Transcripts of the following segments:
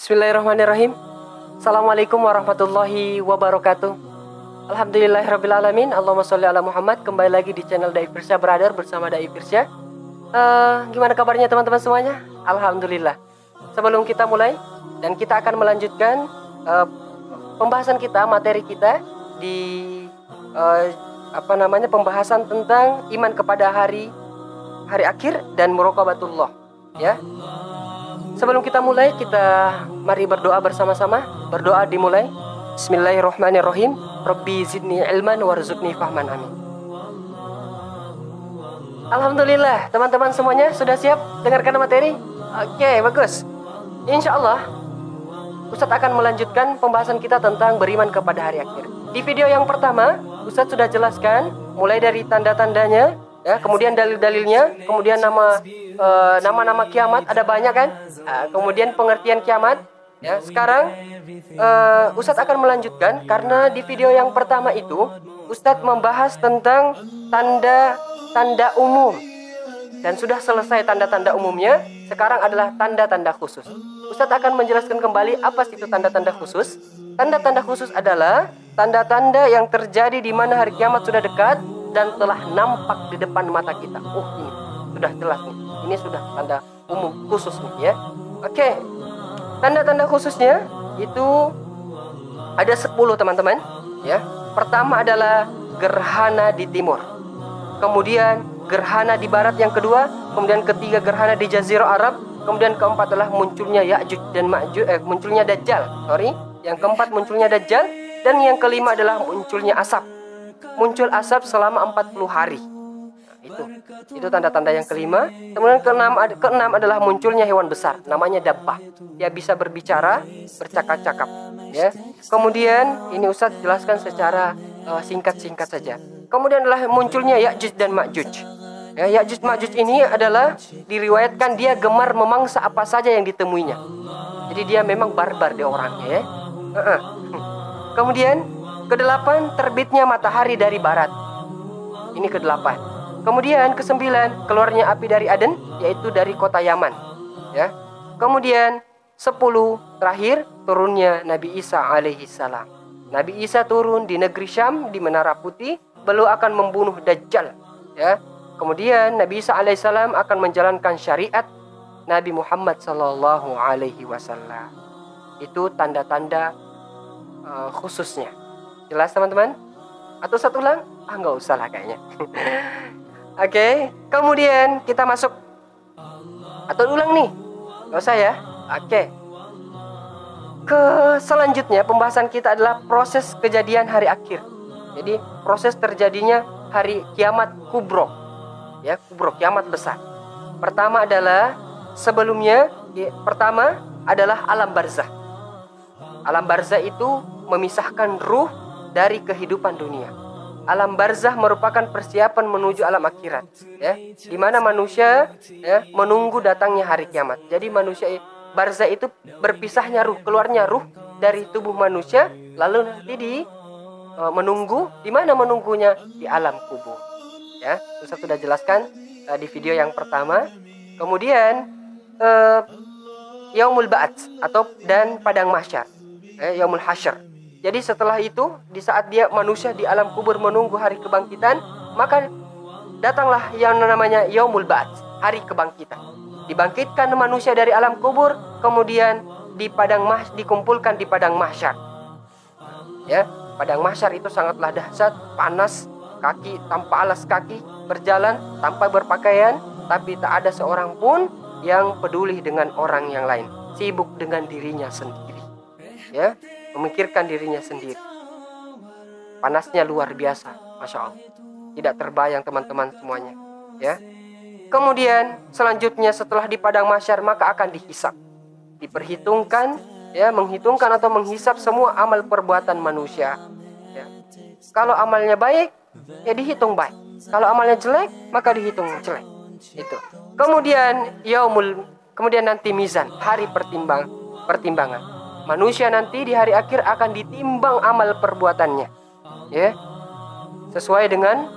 Bismillahirrahmanirrahim. Assalamualaikum warahmatullahi wabarakatuh. Alhamdulillahirrabbilalamin. Allahumma sholli ala Muhammad. Kembali lagi di channel Dai Firsyah Brother bersama Dai Firsyah. Gimana kabarnya teman-teman semuanya? Alhamdulillah. Sebelum kita mulai, dan kita akan melanjutkan pembahasan kita, materi kita di pembahasan tentang iman kepada hari akhir dan muraqabatullah, ya. Sebelum kita mulai, mari berdoa bersama-sama. Berdoa dimulai. Bismillahirrahmanirrahim. Rabbi zidni ilman warzuqni fahman, amin. Alhamdulillah, teman-teman semuanya sudah siap dengarkan materi? Oke, bagus. Insyaallah Ustadz akan melanjutkan pembahasan kita tentang beriman kepada hari akhir. Di video yang pertama, Ustadz sudah jelaskan mulai dari tanda-tandanya, ya, kemudian dalil-dalilnya, kemudian nama-nama kiamat, ada banyak kan? Kemudian pengertian kiamat. Ya, sekarang Ustadz akan melanjutkan karena di video yang pertama itu Ustadz membahas tentang tanda-tanda umum dan sudah selesai tanda-tanda umumnya. Sekarang adalah tanda-tanda khusus. Ustadz akan menjelaskan kembali apa sih itu tanda-tanda khusus. Tanda-tanda khusus adalah tanda-tanda yang terjadi di mana hari kiamat sudah dekat dan telah nampak di depan mata kita. Oh, ini sudah jelas nih. Ini sudah tanda umum khusus nih, ya. Oke. Tanda-tanda khususnya itu ada 10, teman-teman, ya. Pertama adalah gerhana di timur. Kemudian gerhana di barat yang kedua, kemudian ketiga gerhana di Jazirah Arab, kemudian keempat adalah munculnya Ya'juj dan Ma'juj, munculnya Dajjal. Yang keempat munculnya Dajjal, dan yang kelima adalah munculnya asap. Muncul asap selama 40 hari. Itu tanda-tanda yang kelima. Kemudian keenam adalah munculnya hewan besar, namanya dabbah. Dia bisa berbicara, bercakap-cakap, ya. Kemudian ini Ustadz jelaskan secara singkat-singkat saja. Kemudian adalah munculnya Ya'juj dan Ma'juj. Ya, Ya'juj Ma'juj ini adalah diriwayatkan dia gemar memangsa apa saja yang ditemuinya. Jadi dia memang barbar dia orangnya, ya. Kemudian kedelapan, terbitnya matahari dari barat. Ini kedelapan. Kemudian ke-9, keluarnya api dari Aden, yaitu dari kota Yaman, ya. Kemudian 10, terakhir turunnya Nabi Isa alaihi salam. Nabi Isa turun di negeri Syam di Menara Putih, beliau akan membunuh Dajjal, ya. Kemudian Nabi Isa alaihi salam akan menjalankan syariat Nabi Muhammad sallallahu alaihi wasallam. Itu tanda-tanda khususnya. Jelas, teman-teman? Atau satu ulang? Nggak usah lah kayaknya. Oke, kemudian kita masuk. Atau ulang nih? Nggak usah ya? Oke. Ke selanjutnya pembahasan kita adalah proses kejadian hari akhir. Jadi proses terjadinya hari kiamat kubro, ya, kubro, kiamat besar. Pertama adalah pertama adalah alam barzah. Alam barzah itu memisahkan ruh dari kehidupan dunia. Alam barzah merupakan persiapan menuju alam akhirat, ya, di mana manusia, ya, menunggu datangnya hari kiamat. Jadi manusia barzah itu berpisahnya ruh, keluarnya ruh dari tubuh manusia, lalu nanti menunggu. Di mana menunggunya? Di alam kubur, ya. Ustaz sudah jelaskan di video yang pertama. Kemudian yaumul ba'ats dan padang mahsyar, yaumul hasyr. Jadi setelah itu, di saat manusia di alam kubur menunggu hari kebangkitan, maka datanglah yang namanya yaumul ba'ats, hari kebangkitan. Dibangkitkan manusia dari alam kubur, kemudian dikumpulkan di padang mahsyar. Ya, padang mahsyar itu sangatlah dahsyat, panas, kaki tanpa alas kaki, berjalan tanpa berpakaian, tapi tak ada seorang pun yang peduli dengan orang yang lain, sibuk dengan dirinya sendiri, ya, memikirkan dirinya sendiri. Panasnya luar biasa, Masya Allah. Tidak terbayang, teman-teman semuanya, ya. Kemudian selanjutnya setelah di padang mahsyar maka akan dihisab, diperhitungkan, ya, menghitungkan atau menghisab semua amal perbuatan manusia, ya. Kalau amalnya baik, ya dihitung baik. Kalau amalnya jelek, maka dihitung jelek. Itu. Kemudian nanti mizan, hari pertimbangan. Manusia nanti di hari akhir akan ditimbang amal perbuatannya, ya, sesuai dengan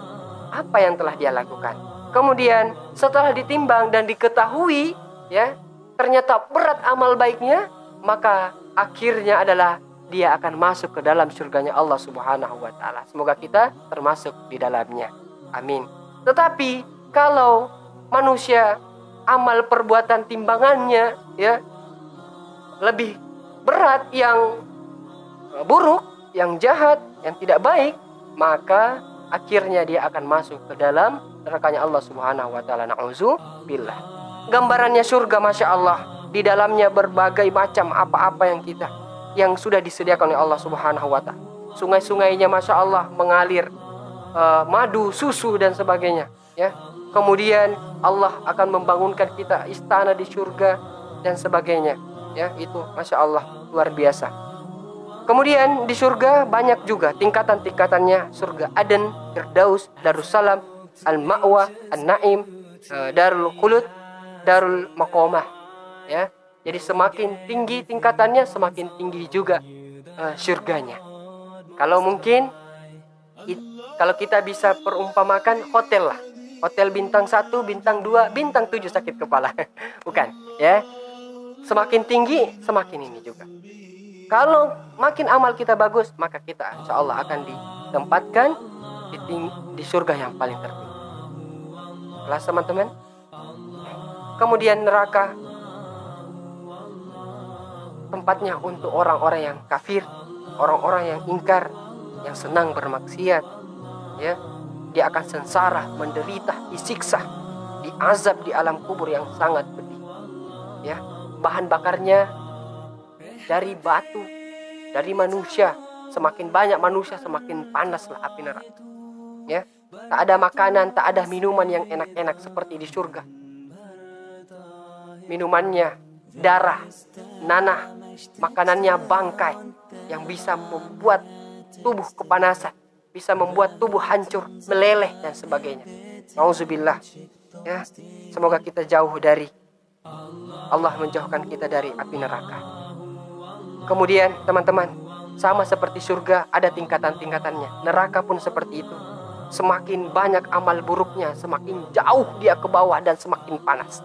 apa yang telah dia lakukan. Kemudian setelah ditimbang dan diketahui, ya, ternyata berat amal baiknya, maka akhirnya adalah dia akan masuk ke dalam surganya Allah Subhanahu wa taala. Semoga kita termasuk di dalamnya. Amin. Tetapi kalau manusia amal perbuatan timbangannya ya lebih berat, yang buruk, yang jahat, yang tidak baik, maka akhirnya dia akan masuk ke dalam nerakanya Allah Subhanahu wa taala. Na'udzubillah. Gambarannya surga, Masya Allah, di dalamnya berbagai macam apa-apa yang sudah disediakan oleh Allah Subhanahu wa taala. Sungai-sungainya Masya Allah mengalir madu, susu dan sebagainya ya. Kemudian Allah akan membangunkan kita istana di surga dan sebagainya ya. Itu Masya Allah luar biasa. Kemudian di surga banyak juga tingkatan-tingkatannya. Surga Aden, Firdaus, Darussalam, Al-Ma'wa, An-Naim, Darul Khulud, Darul Maqamah ya. Jadi semakin tinggi tingkatannya, semakin tinggi juga surganya. Kalau mungkin kalau kita bisa perumpamakan hotel lah. Hotel bintang 1, bintang 2, bintang 7 sakit kepala. Bukan ya. Semakin tinggi, semakin ini juga. Kalau makin amal kita bagus, maka kita insya Allah akan ditempatkan di surga yang paling tertinggi. Kelas teman-teman. Kemudian neraka, tempatnya untuk orang-orang yang kafir, orang-orang yang ingkar, yang senang bermaksiat ya. Dia akan sengsara, menderita, disiksa, diazab di alam kubur yang sangat pedih ya. Bahan bakarnya dari batu, dari manusia. Semakin banyak manusia, semakin panaslah api neraka ya. Tak ada makanan, tak ada minuman yang enak-enak seperti di surga. Minumannya darah, nanah, makanannya bangkai yang bisa membuat tubuh kepanasan, bisa membuat tubuh hancur, meleleh dan sebagainya. Nauzubillah ya. Semoga kita jauh dari Allah, menjauhkan kita dari api neraka. Kemudian teman-teman, sama seperti surga ada tingkatan-tingkatannya. Neraka pun seperti itu. Semakin banyak amal buruknya, semakin jauh dia ke bawah dan semakin panas.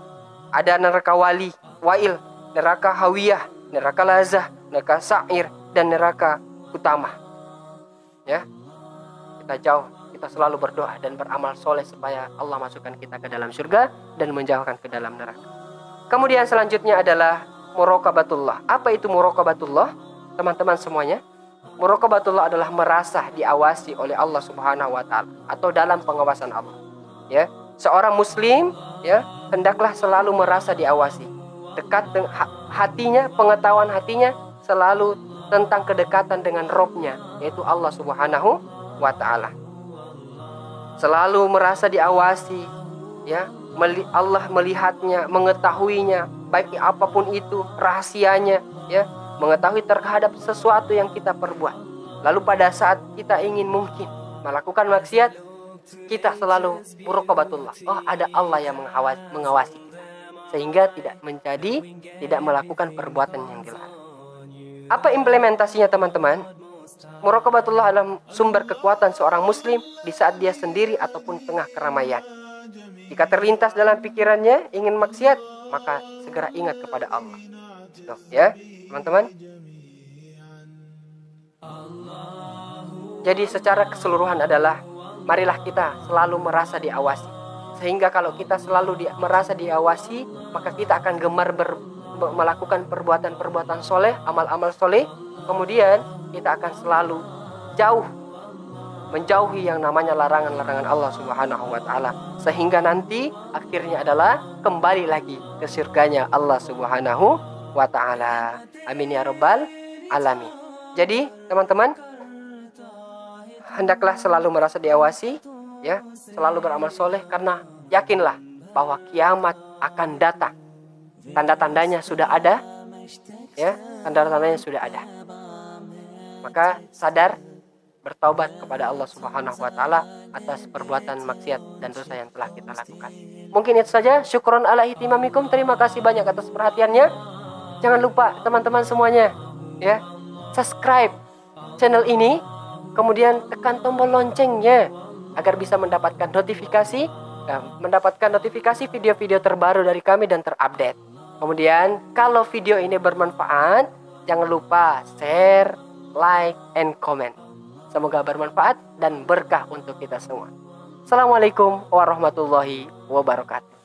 Ada neraka wail, neraka hawiyah, neraka lazah, neraka sa'ir, dan neraka utama ya. Kita jauh, kita selalu berdoa dan beramal soleh supaya Allah masukkan kita ke dalam surga dan menjauhkan ke dalam neraka. Kemudian selanjutnya adalah muraqabatullah. Apa itu muraqabatullah? Teman-teman semuanya, muraqabatullah adalah merasa diawasi oleh Allah Subhanahu wa taala atau dalam pengawasan Allah. Ya, seorang muslim ya hendaklah selalu merasa diawasi. Dekat hatinya, pengetahuan hatinya selalu tentang kedekatan dengan Robnya, yaitu Allah Subhanahu wa ta'ala. Selalu merasa diawasi ya. Allah melihatnya, mengetahuinya, baik apapun itu rahasianya ya, mengetahui terhadap sesuatu yang kita perbuat. Lalu pada saat kita ingin mungkin melakukan maksiat, kita selalu muraqabatullah. Oh, ada Allah yang mengawasi kita, sehingga tidak melakukan perbuatan yang dilarang. Apa implementasinya teman-teman? Muraqabatullah adalah sumber kekuatan seorang muslim di saat dia sendiri ataupun tengah keramaian. Jika terlintas dalam pikirannya ingin maksiat, maka segera ingat kepada Allah. Tuh, ya, teman-teman. Jadi secara keseluruhan adalah marilah kita selalu merasa diawasi. Sehingga kalau kita selalu merasa diawasi, maka kita akan gemar melakukan perbuatan-perbuatan soleh, amal-amal soleh. Kemudian kita akan selalu menjauhi yang namanya larangan-larangan Allah Subhanahu wa ta'ala, sehingga nanti akhirnya adalah kembali lagi ke surganya Allah Subhanahu wa ta'ala. Amin ya rabbal alamin. Jadi teman-teman, hendaklah selalu merasa diawasi ya, selalu beramal soleh, karena yakinlah bahwa kiamat akan datang. Tanda-tandanya sudah ada ya, tanda-tandanya sudah ada. Maka sadar, bertaubat kepada Allah Subhanahu wa ta'ala atas perbuatan maksiat dan dosa yang telah kita lakukan. Mungkin itu saja. Syukron ala ihtimamikum. Terima kasih banyak atas perhatiannya. Jangan lupa teman-teman semuanya ya, subscribe channel ini, kemudian tekan tombol loncengnya agar bisa mendapatkan notifikasi video-video terbaru dari kami dan terupdate. Kemudian kalau video ini bermanfaat, jangan lupa share, like, and comment. Semoga bermanfaat dan berkah untuk kita semua. Assalamualaikum warahmatullahi wabarakatuh.